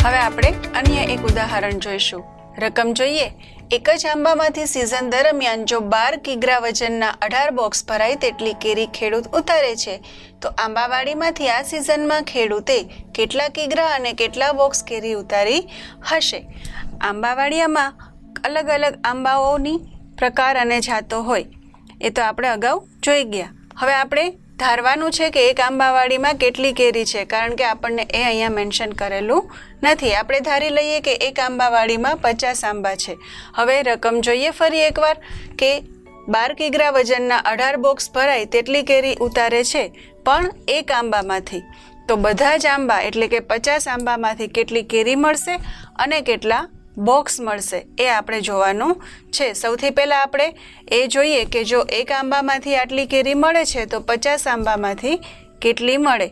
હવે આપણે અન્ય એક ઉદાહરણ જોઈશું. રકમ જોઈએ. એક જ આંબામાંથી સિઝન દરમિયાન જો 12 કિગ્રા વજનના 18 બોક્સ ભરાય તેટલી કેરી ખેડૂત ઉતારે છે તો આંબાવાડીમાંથી આ સિઝનમાં ખેડૂતે કેટલા કિગ્રા અને કેટલા બોક્સ કેરી ઉતારી હશે? આંબાવાડીયામાં અલગ અલગ આંબાઓની પ્રકાર અને જાતો હોય એ તો આપણે અગાઉ જોઈ ગયા. હવે આપણે ધારવાનું છે કે એક આંબાવાડીમાં કેટલી કેરી છે, કારણ કે આપણને એ અહીંયા મેન્શન કરેલું નથી. આપણે ધારી લઈએ કે એક આંબાવાડીમાં 50 આંબા છે. હવે રકમ જોઈએ ફરી એકવાર કે 12 કિગ્રા વજનના 18 બોક્સ ભરાય તેટલી કેરી ઉતારે છે પણ એક આંબામાંથી. તો બધા જ આંબા એટલે કે 50 આંબામાંથી કેટલી કેરી મળશે અને કેટલા બોક્સ મળશે એ આપણે જોવાનું છે. સૌથી પહેલાં આપણે એ જોઈએ કે જો એક આંબામાંથી આટલી કેરી મળે છે તો 50 આંબામાંથી કેટલી મળે.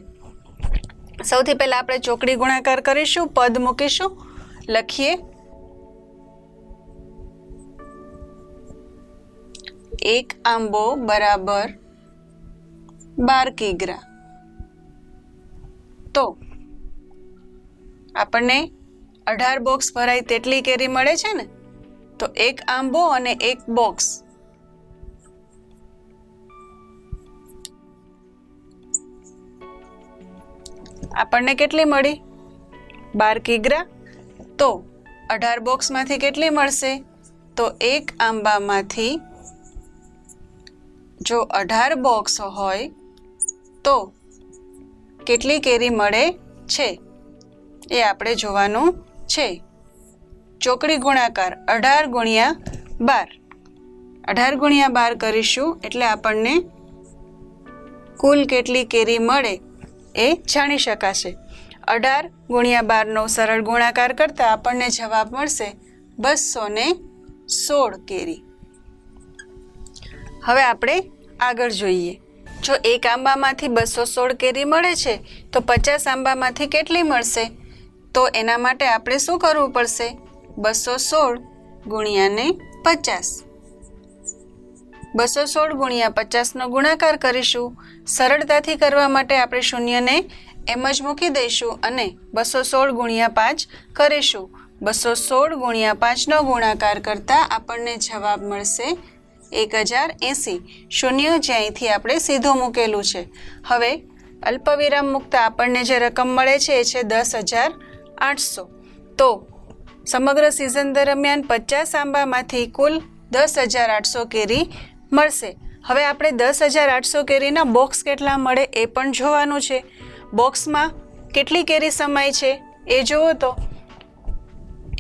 સૌથી પહેલાં આપણે ચોકડી ગુણાકાર કરીશું, પદ મૂકીશું. લખીએ એક આંબો બરાબર 12 કિગ્રા. તો આપણને 18 બોક્સ ભરાય તેટલી કેરી મળે છે ને, તો એક આંબો અને એક બોક્સ આપણને કેટલી મળી? 12 કિગ્રા. તો 18 બોક્સમાંથી કેટલી મળશે? તો એક આંબામાંથી જો 18 બોક્સ હોય તો કેટલી કેરી મળે છે એ આપણે જોવાનું છે. ચોકડી ગુણાકાર 18 ગુણ્યા 12. 18 ગુણ્યા 12 કરીશું એટલે આપણને કુલ કેટલી કેરી મળે એ જાણી શકાશે. 18 ગુણ્યા 12નો સરળ ગુણાકાર કરતાં આપણને જવાબ મળશે 216 કેરી. હવે આપણે આગળ જોઈએ. જો એક આંબામાંથી 216 કેરી મળે છે તો 50 આંબામાંથી કેટલી મળશે? તો એના માટે આપણે શું કરવું પડશે? 216 ગુણ્યાને 50. 216 ગુણ્યા 50નો ગુણાકાર કરીશું. સરળતાથી કરવા માટે આપણે શૂન્યને એમ જ મૂકી દઈશું અને 216 ગુણ્યા 5 કરીશું. 216 ગુણ્યા 5નો ગુણાકાર કરતાં આપણને જવાબ મળશે 1080. શૂન્ય જ્યાંથી આપણે સીધું મૂકેલું છે. હવે અલ્પવિરામ મૂકતા આપણને જે રકમ મળે છે એ છે 10,800. તો સમગ્ર સિઝન દરમિયાન 50 આંબામાંથી કુલ 10,800 કેરી મળશે. હવે આપણે 10,800 કેરીના બોક્સ કેટલા મળે એ પણ જોવાનું છે. બોક્સમાં કેટલી કેરી સમાય છે એ જુઓ. તો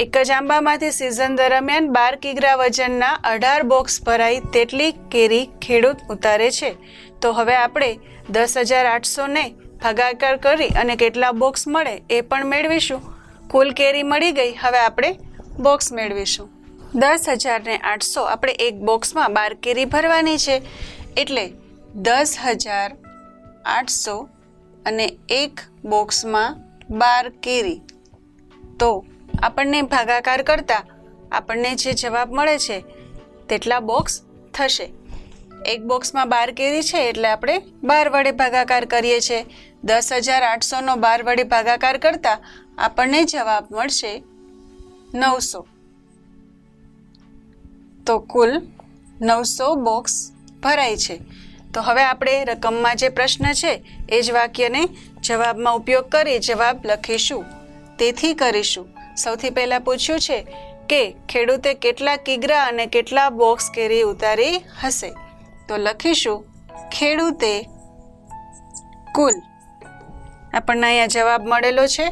એક જ આંબામાંથી સિઝન દરમિયાન 12 કિગ્રા વજનના 18 બોક્સ ભરાય તેટલી કેરી ખેડૂત ઉતારે છે. તો હવે આપણે 10,800ને ભાગાકાર કરી અને કેટલા બોક્સ મળે એ પણ મેળવીશું. કુલ કેરી મળી ગઈ. હવે આપણે બોક્સ મેળવીશું. 10,800 આપણે એક બોક્સમાં 12 કેરી ભરવાની છે એટલે 10,800 અને એક બોક્સમાં 12 કેરી. તો આપણને ભાગાકાર કરતાં આપણને જે જવાબ મળે છે તેટલા બોક્સ થશે. એક બોક્સમાં 12 કેરી છે એટલે આપણે 12 વડે ભાગાકાર કરીએ છીએ. 10,800નો 12 વડે ભાગાકાર કરતાં આપણને જવાબ મળશે 900. તો કુલ 900 બોક્સ ભરાય છે. તો હવે આપણે રકમમાં જે પ્રશ્ન છે એ જ વાક્યને જવાબમાં ઉપયોગ કરી જવાબ લખીશું. તેથી કરીશું. સૌથી પહેલાં પૂછ્યું છે કે ખેડૂતે કેટલા કિગ્રા અને કેટલા બોક્સ કેરી ઉતારી હશે. તો લખીશું ખેડૂતે કુલ, આપણને અહીંયા જવાબ મળેલો છે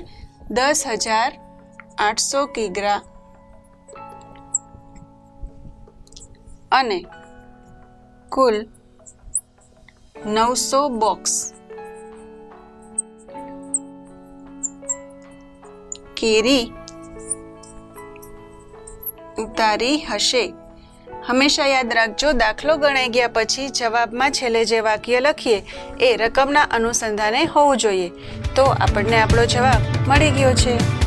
10,800 કિગ્રા અને કુલ 900 બોક્સ કેરી ઉતારી હશે. હંમેશા યાદ રાખજો, દાખલો ગણાઈ ગયા પછી જવાબમાં છેલ્લે જે વાક્ય લખીએ એ રકમના અનુસંધાને હોવું જોઈએ. તો આપણને આપણો જવાબ મળી ગયો છે.